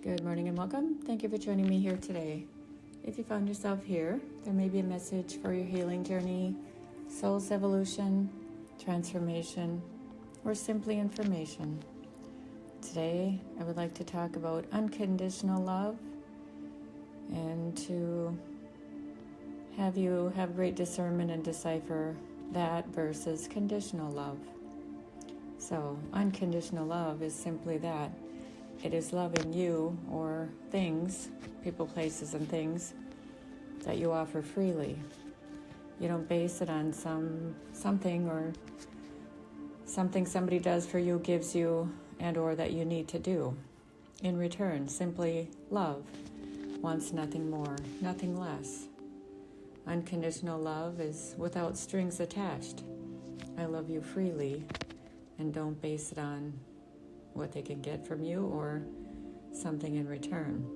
Good morning and welcome. Thank you for joining me here today. If you found yourself here, there may be a message for your healing journey, soul's evolution, transformation, or simply information. Today, I would like to talk about unconditional love and to have you have great discernment and decipher that versus conditional love. So, unconditional love is simply that. It is loving you or things, people, places, and things that you offer freely. You don't base it on something or something somebody does for you, gives you, and or that you need to do. In return, simply love, wants nothing more, nothing less. Unconditional love is without strings attached. I love you freely and don't base it on what they can get from you or something in return.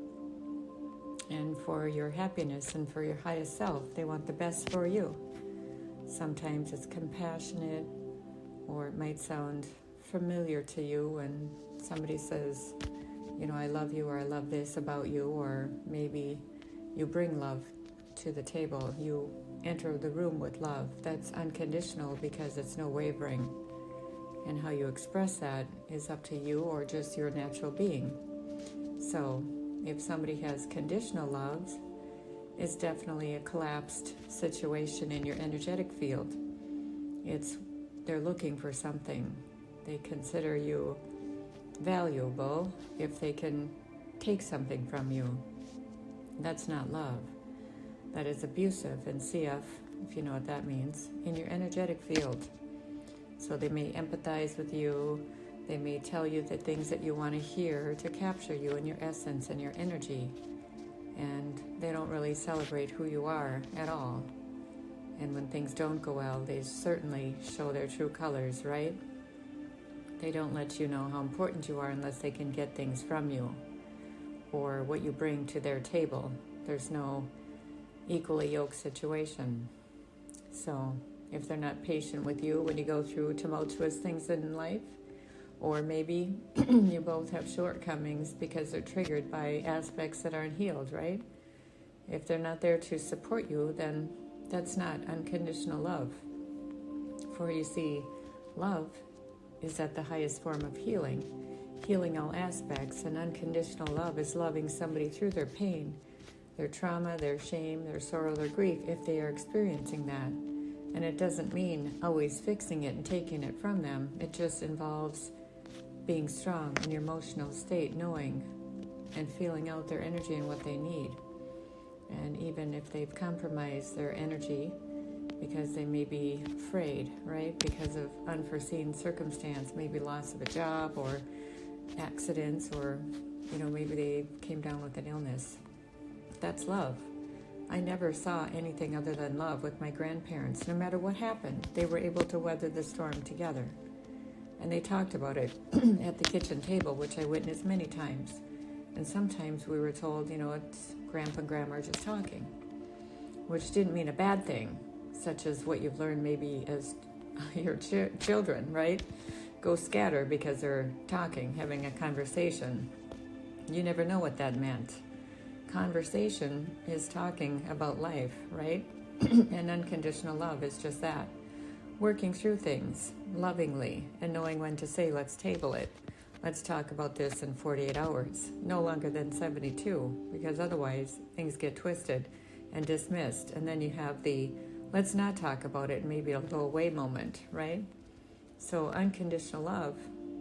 And for your happiness and for your highest self, they want the best for you. Sometimes it's compassionate, or it might sound familiar to you when somebody says, I love you, or I love this about you, or maybe you bring love to the table. You enter the room with love. That's unconditional because it's no wavering. And how you express that is up to you or just your natural being. So if somebody has conditional love, it's definitely a collapsed situation in your energetic field. They're looking for something. They consider you valuable if they can take something from you. That's not love. That is abusive in CF, if you know what that means, in your energetic field. So they may empathize with you. They may tell you the things that you want to hear to capture you and your essence and your energy. And they don't really celebrate who you are at all. And when things don't go well, they certainly show their true colors, right? They don't let you know how important you are unless they can get things from you or what you bring to their table. There's no equally yoked situation. So if they're not patient with you when you go through tumultuous things in life, or maybe you both have shortcomings because they're triggered by aspects that aren't healed, right? If they're not there to support you, then that's not unconditional love. For you see, love is at the highest form of healing all aspects, and unconditional love is loving somebody through their pain, their trauma, their shame, their sorrow, their grief, if they are experiencing that. And it doesn't mean always fixing it and taking it from them. It just involves being strong in your emotional state, knowing and feeling out their energy and what they need. And even if they've compromised their energy because they may be afraid, right? Because of unforeseen circumstance, maybe loss of a job or accidents, or, maybe they came down with an illness. That's love. I never saw anything other than love with my grandparents. No matter what happened, they were able to weather the storm together. And they talked about it at the kitchen table, which I witnessed many times. And sometimes we were told, it's Grandpa and Grandma are just talking, which didn't mean a bad thing, such as what you've learned maybe as your children, right? Go scatter because they're talking, having a conversation. You never know what that meant. Conversation is talking about life, right? And unconditional love is just that. Working through things lovingly and knowing when to say, let's table it. Let's talk about this in 48 hours, no longer than 72, because otherwise things get twisted and dismissed. And then you have the let's not talk about it and maybe it'll go away moment, right? So unconditional love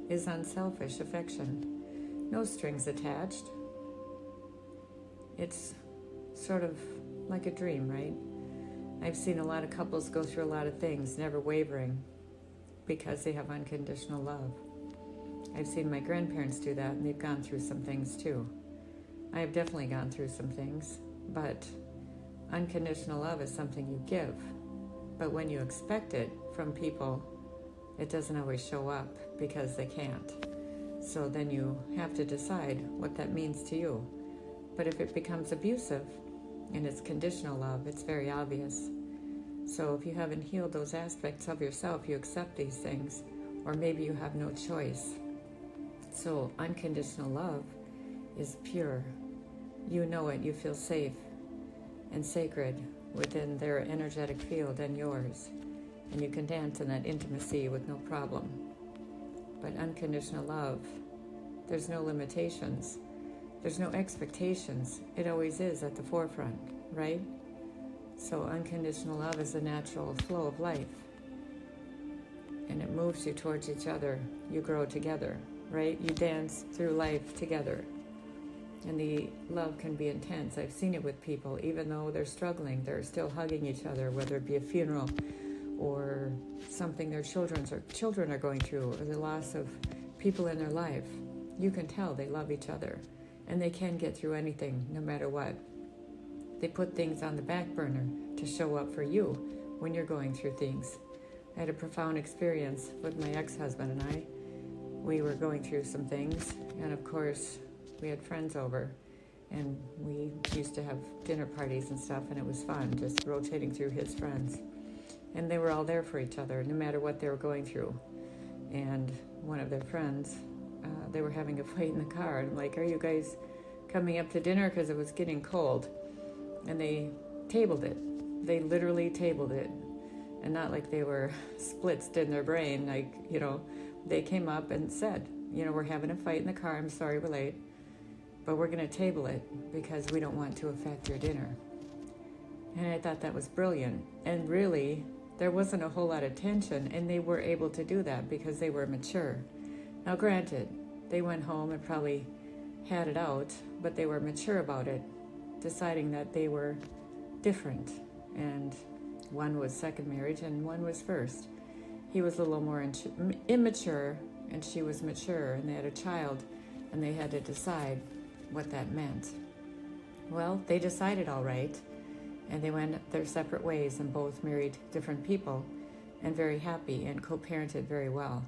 is unselfish affection. No strings attached. It's sort of like a dream, right? I've seen a lot of couples go through a lot of things, never wavering, because they have unconditional love. I've seen my grandparents do that, and they've gone through some things too. I have definitely gone through some things, but unconditional love is something you give. But when you expect it from people, it doesn't always show up because they can't. So then you have to decide what that means to you. But if it becomes abusive and it's conditional love, it's very obvious. So if you haven't healed those aspects of yourself, you accept these things, or maybe you have no choice. So unconditional love is pure. You know it, you feel safe and sacred within their energetic field and yours. And you can dance in that intimacy with no problem. But unconditional love, there's no limitations. There's no expectations. It always is at the forefront, right? So unconditional love is the natural flow of life. And it moves you towards each other. You grow together, right? You dance through life together. And the love can be intense. I've seen it with people. Even though they're struggling, they're still hugging each other, whether it be a funeral or something their children are going through, or the loss of people in their life. You can tell they love each other. And they can get through anything, no matter what. They put things on the back burner to show up for you when you're going through things. I had a profound experience with my ex-husband and I. We were going through some things, and of course, we had friends over, and we used to have dinner parties and stuff, and it was fun, just rotating through his friends. And they were all there for each other, no matter what they were going through. And one of their friends, they were having a fight in the car. And I'm like, are you guys coming up to dinner? Because it was getting cold. And they tabled it. They literally tabled it. And not like they were splitsed in their brain. Like, they came up and said, we're having a fight in the car. I'm sorry we're late. But we're going to table it because we don't want to affect your dinner. And I thought that was brilliant. And really, there wasn't a whole lot of tension. And they were able to do that because they were mature. Now, granted, they went home and probably had it out, but they were mature about it, deciding that they were different. And one was second marriage and one was first. He was a little more immature, and she was mature, and they had a child, and they had to decide what that meant. Well, they decided all right, and they went their separate ways and both married different people and very happy and co-parented very well.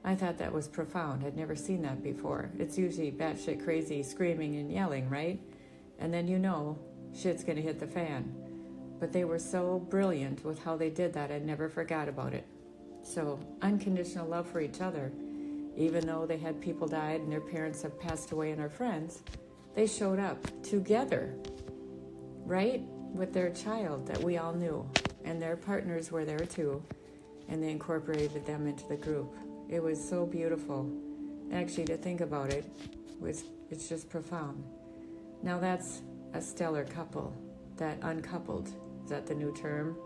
I thought that was profound. I'd never seen that before. It's usually batshit crazy screaming and yelling, right? And then shit's gonna hit the fan. But they were so brilliant with how they did that, I never forgot about it. So unconditional love for each other, even though they had people died and their parents have passed away and are friends, they showed up together, right? With their child that we all knew. And their partners were there too. And they incorporated them into the group. It was so beautiful. Actually, to think about it, it's just profound. Now that's a stellar couple, that uncoupled. Is that the new term?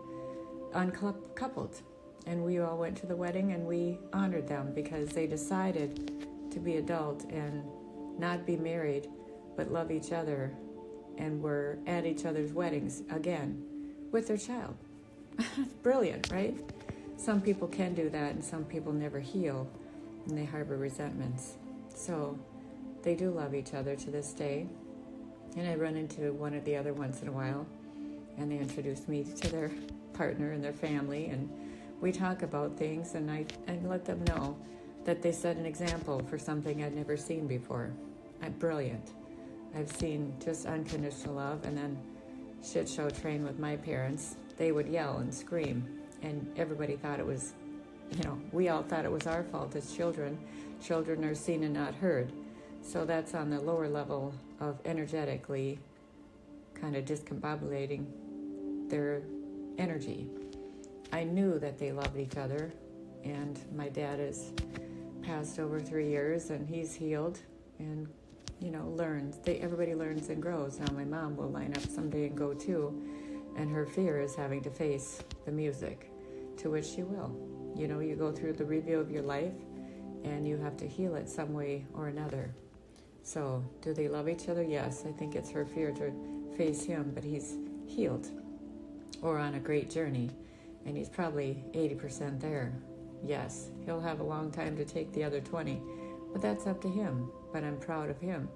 Uncoupled. And we all went to the wedding and we honored them because they decided to be adult and not be married, but love each other, and were at each other's weddings again with their child. Brilliant, right? Some people can do that, and some people never heal, and they harbor resentments. So they do love each other to this day. And I run into one or the other once in a while, and they introduce me to their partner and their family, and we talk about things, and I let them know that they set an example for something I'd never seen before. Brilliant. I've seen just unconditional love, and then shit show train with my parents. They would yell and scream, and everybody thought it was, we all thought it was our fault as children. Children are seen and not heard. So that's on the lower level of energetically kind of discombobulating their energy. I knew that they loved each other, and my dad has passed over 3 years, and he's healed and, learns. Everybody learns and grows. Now my mom will line up someday and go too, and her fear is having to face the music, to which she will. You go through the review of your life, and you have to heal it some way or another. So, do they love each other? Yes, I think it's her fear to face him, but he's healed or on a great journey, and he's probably 80% there. Yes, he'll have a long time to take the other 20, but that's up to him. But I'm proud of him,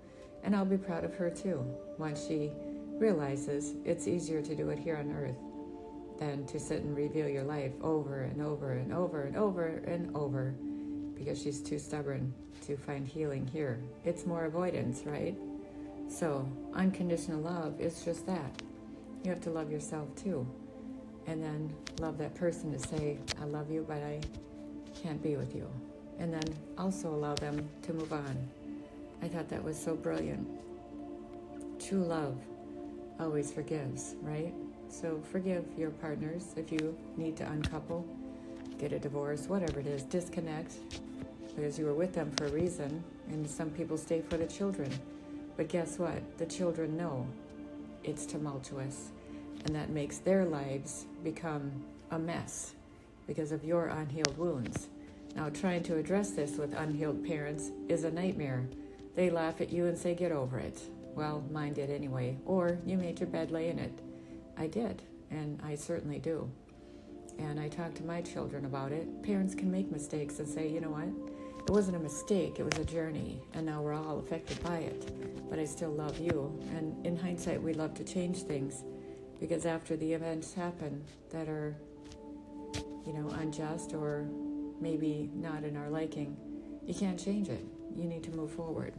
and I'll be proud of her too, once she realizes it's easier to do it here on earth than to sit and review your life over and over and over and over and over, because she's too stubborn to find healing here. It's more avoidance, right? So unconditional love is just that. You have to love yourself too, and then love that person to say, I love you, but I can't be with you. And then also allow them to move on I thought that was so brilliant. True love always forgives, right? So forgive your partners if you need to uncouple, get a divorce, whatever it is, disconnect, because you were with them for a reason, and some people stay for the children. But guess what? The children know it's tumultuous, and that makes their lives become a mess because of your unhealed wounds. Now, trying to address this with unhealed parents is a nightmare. They laugh at you and say, get over it. Well, mine did anyway. Or, you made your bed, lay in it. I did, and I certainly do. And I talk to my children about it. Parents can make mistakes and say, you know what? It wasn't a mistake, it was a journey, and now we're all affected by it. But I still love you. And in hindsight, we love to change things, because after the events happen that are, unjust or maybe not in our liking, you can't change it. You need to move forward.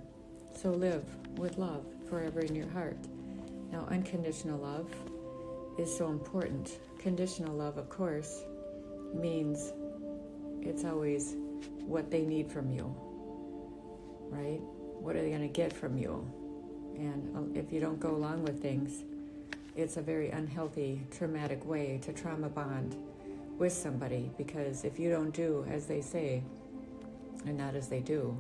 So live with love forever in your heart. Now, unconditional love is so important. Conditional love, of course, means it's always what they need from you, right? What are they going to get from you? And if you don't go along with things, it's a very unhealthy, traumatic way to trauma bond with somebody, because if you don't do as they say and not as they do,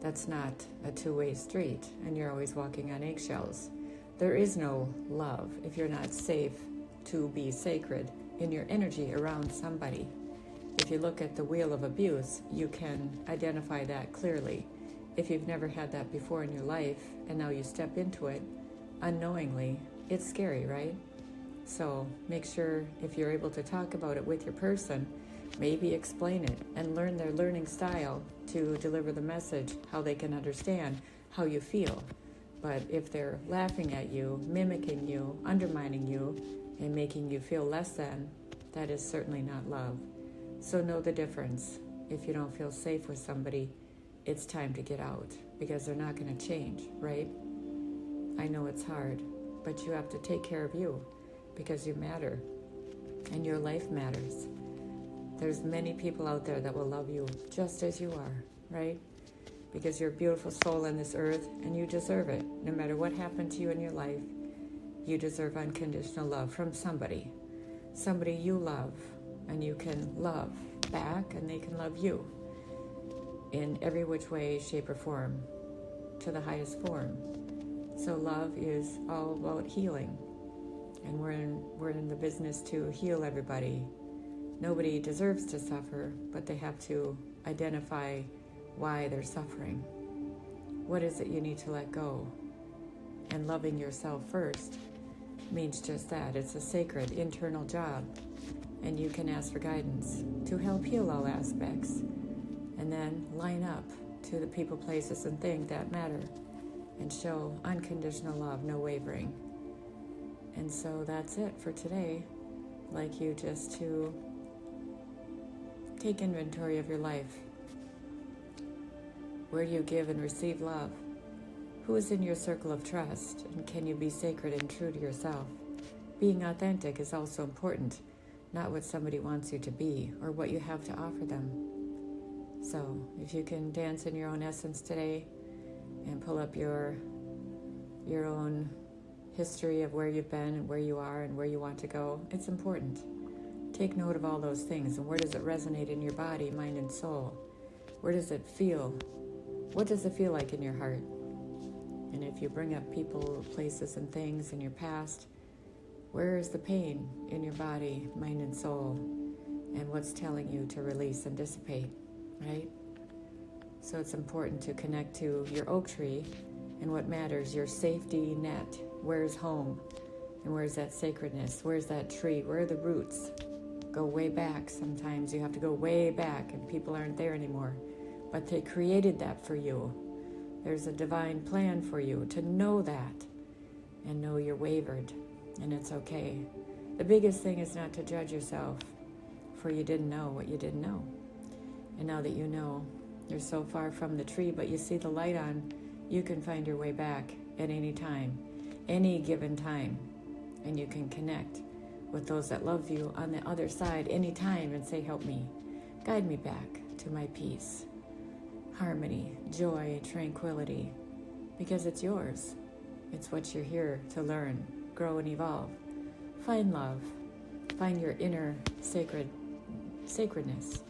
that's not a two-way street, and you're always walking on eggshells. There is no love if you're not safe to be sacred in your energy around somebody. If you look at the wheel of abuse, you can identify that clearly. If you've never had that before in your life and now you step into it unknowingly, it's scary, right? So make sure if you're able to talk about it with your person, maybe explain it and learn their learning style to deliver the message, how they can understand how you feel. But if they're laughing at you, mimicking you, undermining you, and making you feel less than, that is certainly not love. So know the difference. If you don't feel safe with somebody, it's time to get out, because they're not going to change, right? I know it's hard, but you have to take care of you, because you matter, and your life matters. There's many people out there that will love you just as you are, right? Because you're a beautiful soul on this earth, and you deserve it. No matter what happened to you in your life, you deserve unconditional love from somebody you love, and you can love back, and they can love you in every which way, shape, or form, to the highest form. So love is all about healing, and we're in the business to heal everybody. Nobody deserves to suffer, but they have to identify why they're suffering. What is it you need to let go? And loving yourself first means just that. It's a sacred internal job, and you can ask for guidance to help heal all aspects, and then line up to the people, places, and things that matter, and show unconditional love, no wavering. And so that's it for today. I'd like you just to take inventory of your life. Where do you give and receive love? Who is in your circle of trust? And can you be sacred and true to yourself? Being authentic is also important, not what somebody wants you to be or what you have to offer them. So if you can dance in your own essence today and pull up your own history of where you've been and where you are and where you want to go, it's important. Take note of all those things, and where does it resonate in your body, mind, and soul? Where does it feel? What does it feel like in your heart? And if you bring up people, places, and things in your past, where is the pain in your body, mind, and soul? And what's telling you to release and dissipate, right? So it's important to connect to your oak tree and what matters, your safety net. Where's home? And where's that sacredness? Where's that tree? Where are the roots? Go way back. Sometimes you have to go way back, and people aren't there anymore. But they created that for you. There's a divine plan for you to know that and know you're wavered, and it's okay. The biggest thing is not to judge yourself, for you didn't know what you didn't know. And now that you know, you're so far from the tree, but you see the light on, you can find your way back at any time, any given time, and you can connect with those that love you on the other side anytime and say, help me, guide me back to my peace. harmony, joy, tranquility, because it's yours. It's what you're here to learn, grow, and evolve. Find love. Find your inner sacredness.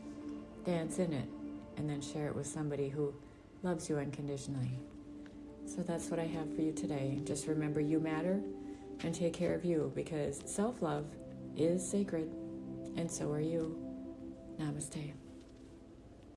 Dance in it, and then share it with somebody who loves you unconditionally. So that's what I have for you today. Just remember, you matter, and take care of you, because self-love is sacred, and so are you. Namaste.